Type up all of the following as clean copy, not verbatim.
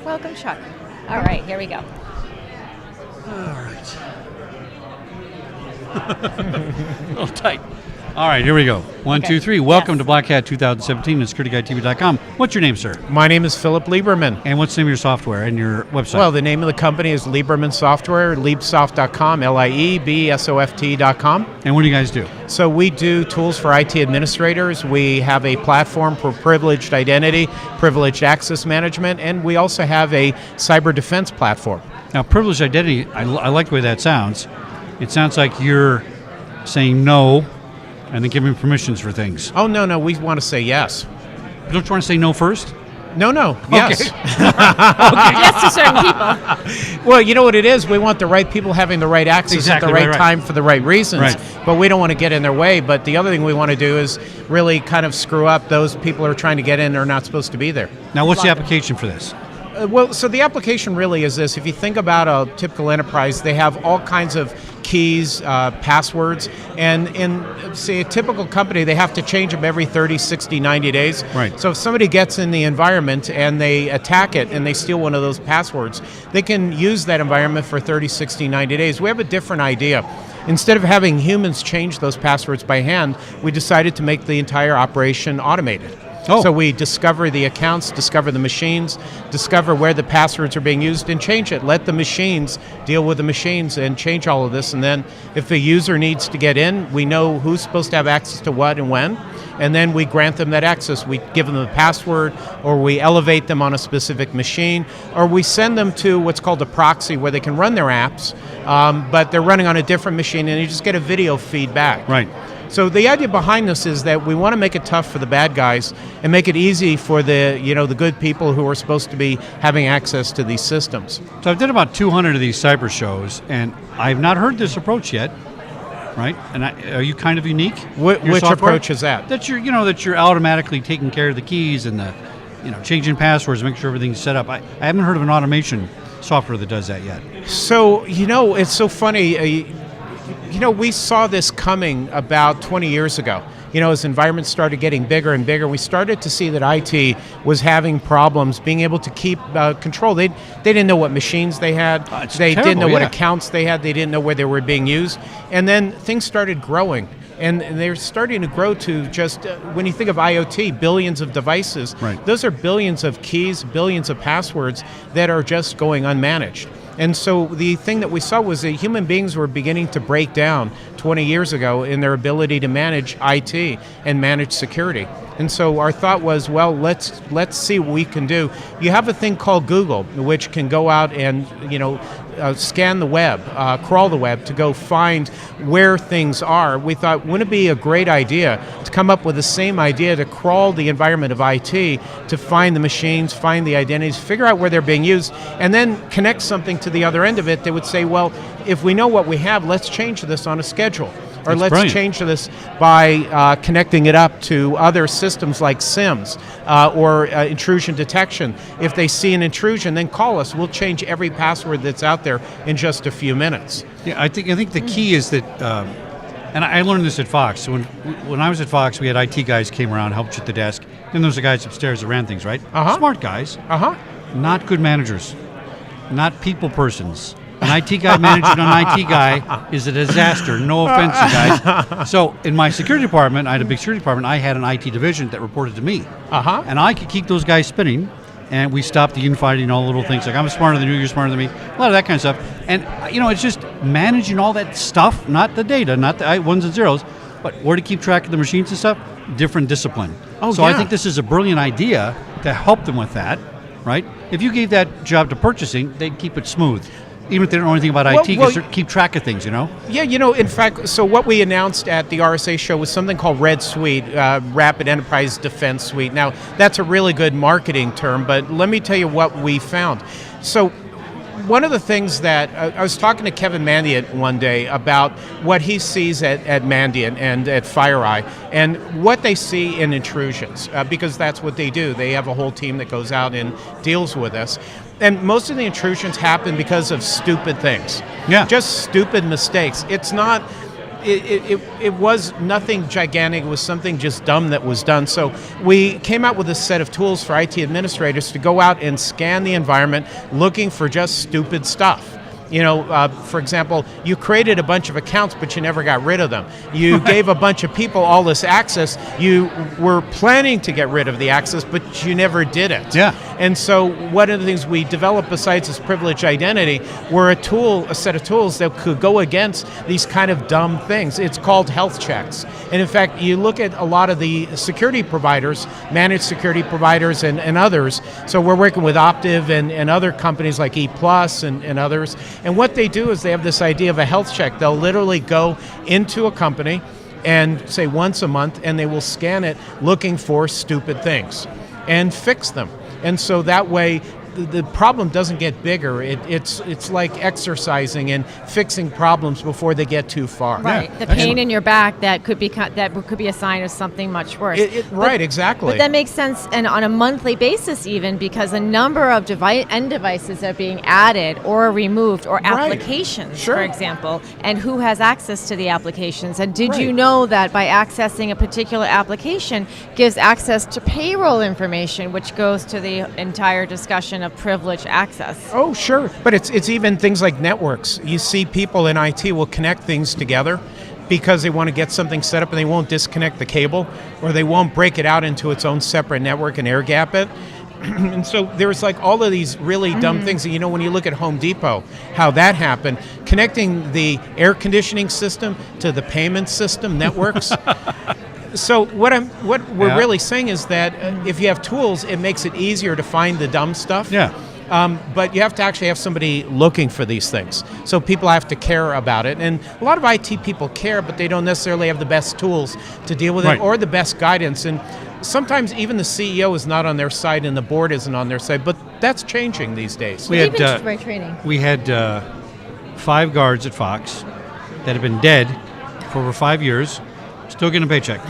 Welcome, Chuck. All right, here we go. All right. A little tight. All right, here we go. One, Okay. two, three. Welcome Yes. to Black Hat 2017 and SecurityGuideTV.com. What's your name, sir? My name is Philip Liberman. And what's the name of your software and your website? Well, the name of the company is Liberman Software, liebsoft.com, LIEBSOFT.com. and what do you guys do? So we do tools for IT administrators. We have a platform for privileged identity, privileged access management, and we also have a cyber defense platform. Now, privileged identity, I like the way that sounds. It sounds like you're saying no and then giving permissions for things. Oh, no, we want to say yes. Don't you want to say no first? No, yes. Yes to certain people. Well, you know what it is? We want the right people having the right access Exactly, at the right right. time for the right reasons, Right. but we don't want to get in their way. But the other thing we want to do is really kind of screw up those people who are trying to get in and are not supposed to be there. Now, what's the application for this? So the application really is this. If you think about a typical enterprise, they have all kinds of keys, passwords, and in, say, a typical company, they have to change them every 30, 60, 90 days. Right. So if somebody gets in the environment and they attack it and they steal one of those passwords, they can use that environment for 30, 60, 90 days. We have a different idea. Instead of having humans change those passwords by hand, we decided to make the entire operation automated. Oh. So we discover the accounts, discover the machines, discover where the passwords are being used, and change it. Let the machines deal with the machines and change all of this. And then if a user needs to get in, we know who's supposed to have access to what and when. And then we grant them that access. We give them a password, or we elevate them on a specific machine, or we send them to what's called a proxy where they can run their apps, but they're running on a different machine, and you just get a video feedback. Right. So the idea behind this is that we want to make it tough for the bad guys and make it easy for the good people who are supposed to be having access to these systems. So I've done about 200 of these cyber shows, and I've not heard this approach yet, right? And are you kind of unique? Which software? approach is that? That you're automatically taking care of the keys and the, changing passwords, making sure everything's set up. I haven't heard of an automation software that does that yet. So, it's so funny. We saw this coming about 20 years ago. As environments started getting bigger and bigger, we started to see that IT was having problems being able to keep control. They didn't know what machines they had. They didn't know what accounts they had. They didn't know where they were being used. And then things started growing. And they're starting to grow to just, when you think of IoT, billions of devices. Right. Those are billions of keys, billions of passwords that are just going unmanaged. And so the thing that we saw was that human beings were beginning to break down 20 years ago in their ability to manage IT and manage security. And so our thought was, well, let's see what we can do. You have a thing called Google, which can go out and scan the web, crawl the web to go find where things are. We thought, wouldn't it be a great idea to come up with the same idea to crawl the environment of IT, to find the machines, find the identities, figure out where they're being used, and then connect something to the other end of it that would say, well, if we know what we have, let's change this on a schedule. Or That's let's brilliant. change this by connecting it up to other systems like SIMs or intrusion detection. If they see an intrusion, then call us. We'll change every password that's out there in just a few minutes. Yeah, I think the key is that, and I learned this at Fox. So when I was at Fox, we had IT guys came around, helped you at the desk. Then there was the guys upstairs that ran things, right? Uh-huh. Smart guys, Uh-huh. not good managers, not people persons. An IT guy managing an IT guy is a disaster. No offense, you guys. So in my security department, I had a big security department. I had an IT division that reported to me. Uh-huh. And I could keep those guys spinning, and we stopped the infighting and all the little things like I'm smarter than you, you're smarter than me, a lot of that kind of stuff. And it's just managing all that stuff, not the data, not the ones and zeros, but where to keep track of the machines and stuff, different discipline. Oh, so I yeah. think this is a brilliant idea to help them with that, right? If you gave that job to purchasing, they'd keep it smooth. Even if they don't know anything about IT, because they keep track of things, Yeah, in fact, so what we announced at the RSA show was something called Red Suite, Rapid Enterprise Defense Suite. Now, that's a really good marketing term, but let me tell you what we found. So one of the things that, I was talking to Kevin Mandiant one day about what he sees at Mandiant and at FireEye, and what they see in intrusions, because that's what they do. They have a whole team that goes out and deals with this. And most of the intrusions happen because of stupid things. Yeah. Just stupid mistakes. It's not, it was nothing gigantic. It was something just dumb that was done. So we came out with a set of tools for IT administrators to go out and scan the environment looking for just stupid stuff. For example, you created a bunch of accounts, but you never got rid of them. You gave a bunch of people all this access. You were planning to get rid of the access, but you never did it. Yeah. And so one of the things we developed besides this privileged identity were a set of tools that could go against these kind of dumb things. It's called health checks. And in fact, you look at a lot of the security providers, managed security providers and others. So we're working with Optiv and other companies like E+ and others. And what they do is they have this idea of a health check. They'll literally go into a company and say once a month, and they will scan it looking for stupid things and fix them. And so that way, the problem doesn't get bigger. It's like exercising and fixing problems before they get too far. Right. The pain in your back that could be a sign of something much worse. Right. Exactly. But that makes sense, and on a monthly basis even, because a number of end devices are being added or removed, or applications, Sure. for example, and who has access to the applications. And did you Right. know that by accessing a particular application gives access to payroll information, which goes to the entire discussion of privileged access? Oh, sure. But it's even things like networks. You see people in IT will connect things together because they want to get something set up, and they won't disconnect the cable, or they won't break it out into its own separate network and air gap it. And so there's like all of these really dumb things. And when you look at Home Depot, how that happened, connecting the air conditioning system to the payment system networks. So what we're really saying is that if you have tools, it makes it easier to find the dumb stuff. Yeah. But you have to actually have somebody looking for these things. So people have to care about it. And a lot of IT people care, but they don't necessarily have the best tools to deal with it or the best guidance. And sometimes even the CEO is not on their side and the board isn't on their side, but that's changing these days. We had training. we had 5 guards at Fox that have been dead for over 5 years, still getting a paycheck,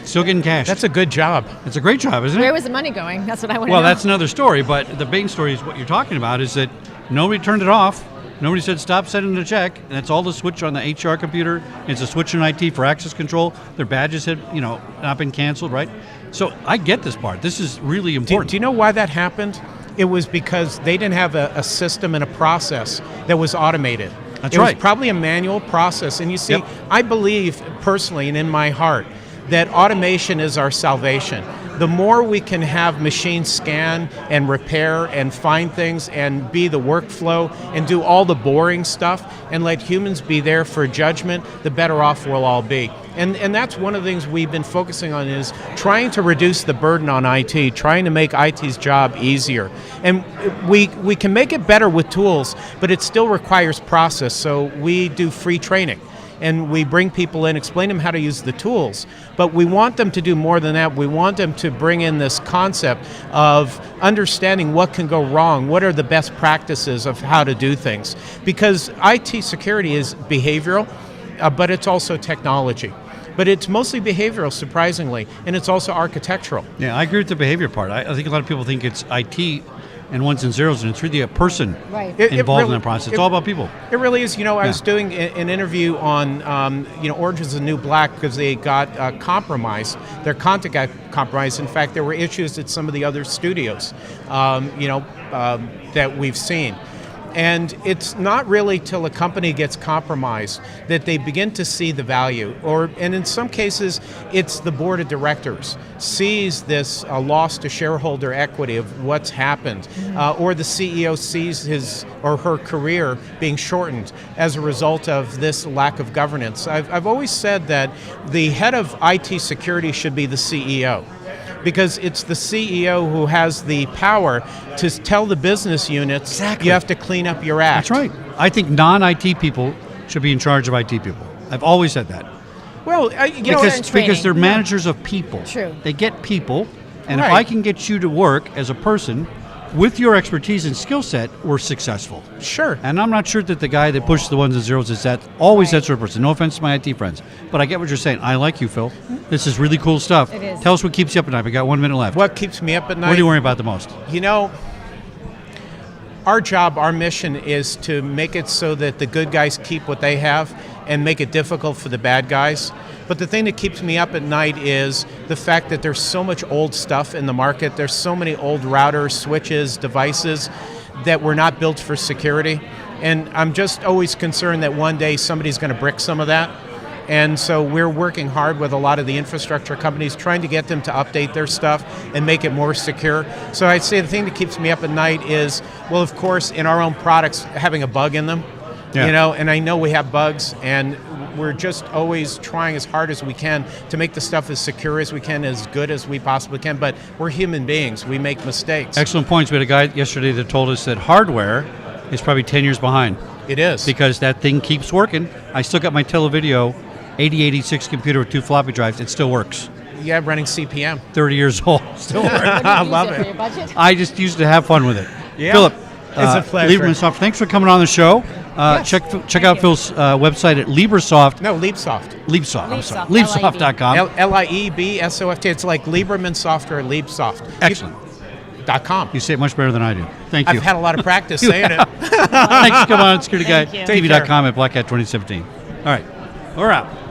still getting cash. That's a good job. It's a great job, isn't it? Where was the money going? That's what I want to know. Well, that's another story, but the big story is what you're talking about is that nobody turned it off. Nobody said stop sending the check, and that's all the switch on the HR computer. It's a switch in IT for access control. Their badges had, not been canceled, right? So I get this part. This is really important. Do you know why that happened? It was because they didn't have a system and a process that was automated. That's it right. was probably a manual process. And you see, Yep. I believe personally and in my heart that automation is our salvation. The more we can have machines scan and repair and find things and be the workflow and do all the boring stuff and let humans be there for judgment, the better off we'll all be. And that's one of the things we've been focusing on, is trying to reduce the burden on IT, trying to make IT's job easier. And we can make it better with tools, but it still requires process. So we do free training. And we bring people in, explain them how to use the tools. But we want them to do more than that. We want them to bring in this concept of understanding what can go wrong, what are the best practices of how to do things. Because IT security is behavioral, but it's also technology. But it's mostly behavioral, surprisingly, and it's also architectural. Yeah, I agree with the behavior part. I think a lot of people think it's IT and ones and zeros, and it's really a person involved in the process. It's all about people. It really is. I was doing an interview on, Orange is the New Black, because they got compromised. Their content got compromised. In fact, there were issues at some of the other studios, that we've seen. And it's not really till a company gets compromised that they begin to see the value. And in some cases, it's the board of directors sees this loss to shareholder equity of what's happened, or the CEO sees his or her career being shortened as a result of this lack of governance. I've always said that the head of IT security should be the CEO, because it's the CEO who has the power to tell the business units, you have to clean up your act. That's right. I think non-IT people should be in charge of IT people. I've always said that. Well, because they're managers of people. True. They get people, and Right. if I can get you to work as a person with your expertise and skill set, we're successful. Sure. And I'm not sure that the guy that pushes the ones and zeros is always that sort of person. No offense to my IT friends, but I get what you're saying. I like you, Phil. This is really cool stuff. It is. Tell us what keeps you up at night. We got 1 minute left. What keeps me up at night? What do you worry about the most? Our job, our mission is to make it so that the good guys keep what they have and make it difficult for the bad guys. But the thing that keeps me up at night is the fact that there's so much old stuff in the market. There's so many old routers, switches, devices that were not built for security. And I'm just always concerned that one day somebody's going to brick some of that. And so we're working hard with a lot of the infrastructure companies, trying to get them to update their stuff and make it more secure. So I'd say the thing that keeps me up at night is, well, of course, in our own products, having a bug in them. Yeah. You know, and I know we have bugs, and we're just always trying as hard as we can to make the stuff as secure as we can, as good as we possibly can. But we're human beings. We make mistakes. Excellent points. We had a guy yesterday that told us that hardware is probably 10 years behind. It is. Because that thing keeps working. I still got my Televideo 8086 computer with 2 floppy drives. It still works. Yeah, running CPM. 30 years old. Still works. I love it. For your budget? I just used to have fun with it. Yeah. Philip, It's a pleasure. Liberman Software, thanks for coming on the show. Yes, Check thank out you. Phil's website at Liebresoft. No, Leapsoft. Liebsoft, I'm sorry. Liebsoft, Liebsoft.com. Liebsoft. It's like Liberman Software, Leapsoft. Excellent. .com. You say it much better than I do. Thank you. I've had a lot of practice saying it. Thanks for coming on. Security Guy. Thank you. Take care. TV.com at Black Hat 2017. All right. We're out.